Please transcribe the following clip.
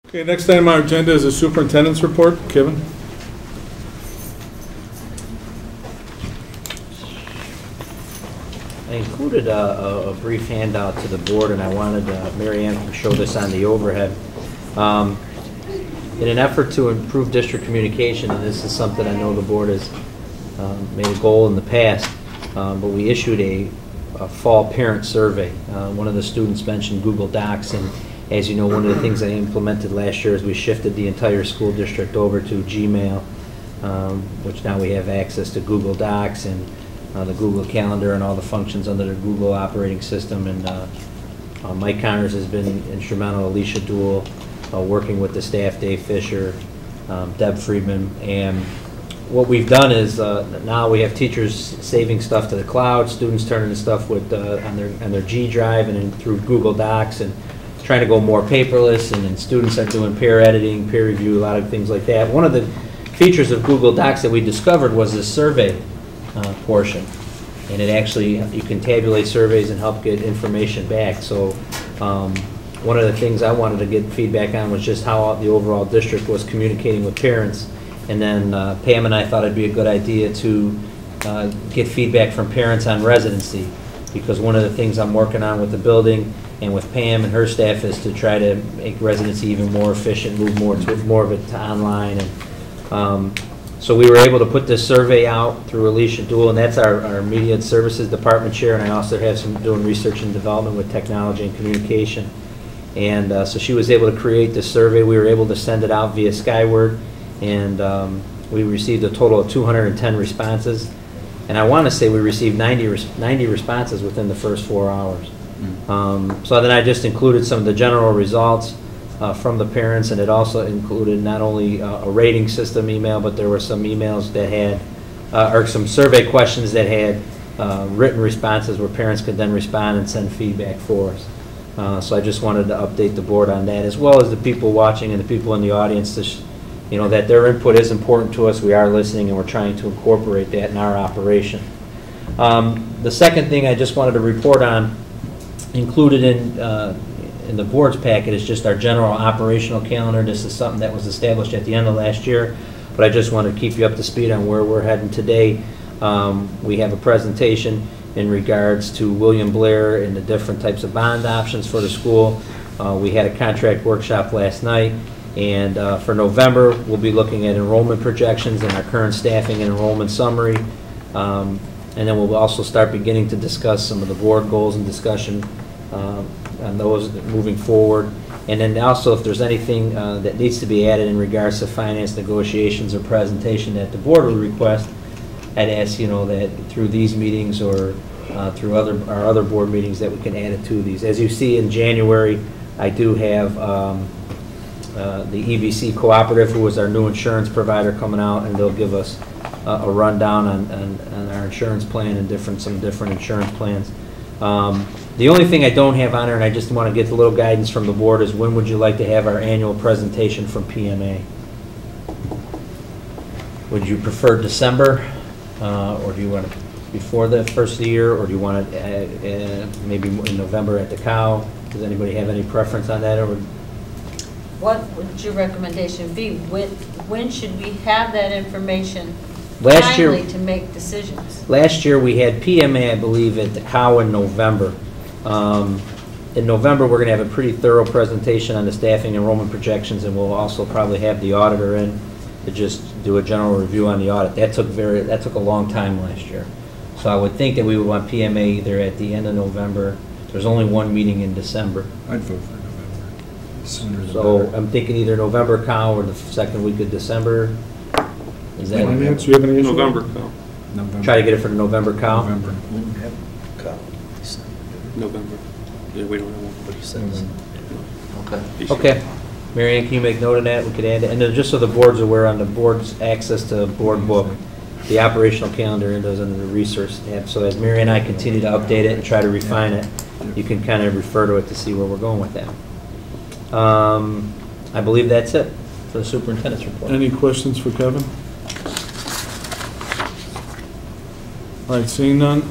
Okay, next item on our agenda is the superintendent's report. Kevin? I included a brief handout to the board, and I wanted Mary Ann to show this on the overhead. In an effort to improve district communication, and this is something I know the board has made a goal in the past, but we issued a fall parent survey. One of the students mentioned Google Docs, and as you know, one of the things I implemented last year is we shifted the entire school district over to Gmail, which now we have access to Google Docs and the Google Calendar and all the functions under the Google operating system. And Mike Connors has been instrumental, Alicia Duell, working with the staff, Dave Fisher, Deb Friedman. And what we've done is now we have teachers saving stuff to the cloud, students turning the stuff with on their G Drive and through Google Docs, and trying to go more paperless, and then students are doing peer editing, peer review, a lot of things like that. One of the features of Google Docs that we discovered was this survey portion, and it actually, you can tabulate surveys and help get information back. So one of the things I wanted to get feedback on was just how the overall district was communicating with parents, and then Pam and I thought it'd be a good idea to get feedback from parents on residency, because one of the things I'm working on with the building and with Pam and her staff is to try to make residency even more efficient, move more of it to online. And so we were able to put this survey out through Alicia Duell, and that's our media services department chair, and I also have some doing research and development with technology and communication. And so she was able to create this survey. We were able to send it out via Skyward, and we received a total of 210 responses. And I want to say we received 90 responses within the first 4 hours. So then I just included some of the general results from the parents, and it also included not only a rating system email, but there were some emails that had, or some survey questions that had written responses where parents could then respond and send feedback for us. So I just wanted to update the board on that, as well as the people watching and the people in the audience, to that their input is important to us. We are listening, and we're trying to incorporate that in our operation. The second thing I just wanted to report on, included in the board's packet, is just our general operational calendar. This is something that was established at the end of last year, but I just wanted to keep you up to speed on where we're heading today. We have a presentation in regards to William Blair and the different types of bond options for the school. We had a contract workshop last night, and for November we'll be looking at enrollment projections and our current staffing and enrollment summary. And then we'll also start beginning to discuss some of the board goals and discussion on those moving forward. And then also, if there's anything that needs to be added in regards to finance negotiations or presentation that the board would request, I'd ask that through these meetings or through our other board meetings that we can add it to these. As you see in January, I do have the EBC Cooperative, who is our new insurance provider, coming out, and they'll give us a rundown on our insurance plan and some different insurance plans. The only thing I don't have on there, and I just want to get a little guidance from the board, is when would you like to have our annual presentation from PMA? Would you prefer December, or do you want it before the first of the year, or do you want it maybe in November at the COW? Does anybody have any preference on that? Or what would your recommendation be? When should we have that information timely to make decisions? Last year we had PMA, I believe, at the COW in November. In November we're going to have a pretty thorough presentation on the staffing enrollment projections, and we'll also probably have the auditor in to just do a general review on the audit. That took a long time last year. So I would think that we would want PMA either at the end of November. There's only one meeting in December. I'd vote for November. Sooner the so better. I'm thinking either November COW or the second week of December. Is that Finance, you have any issue? November COW. November. Try to get it for the November COW? November. November. Yeah, we don't have one. What he says. Okay. Okay. Mary Ann, can you make note of that? We could add it. And then just so the board's aware, on the board's access to board book, the operational calendar and those under the resource tab. So as Mary and I continue to update it and try to refine it, you can kind of refer to it to see where we're going with that. I believe that's it for the superintendent's report. Any questions for Kevin? All right, seeing none.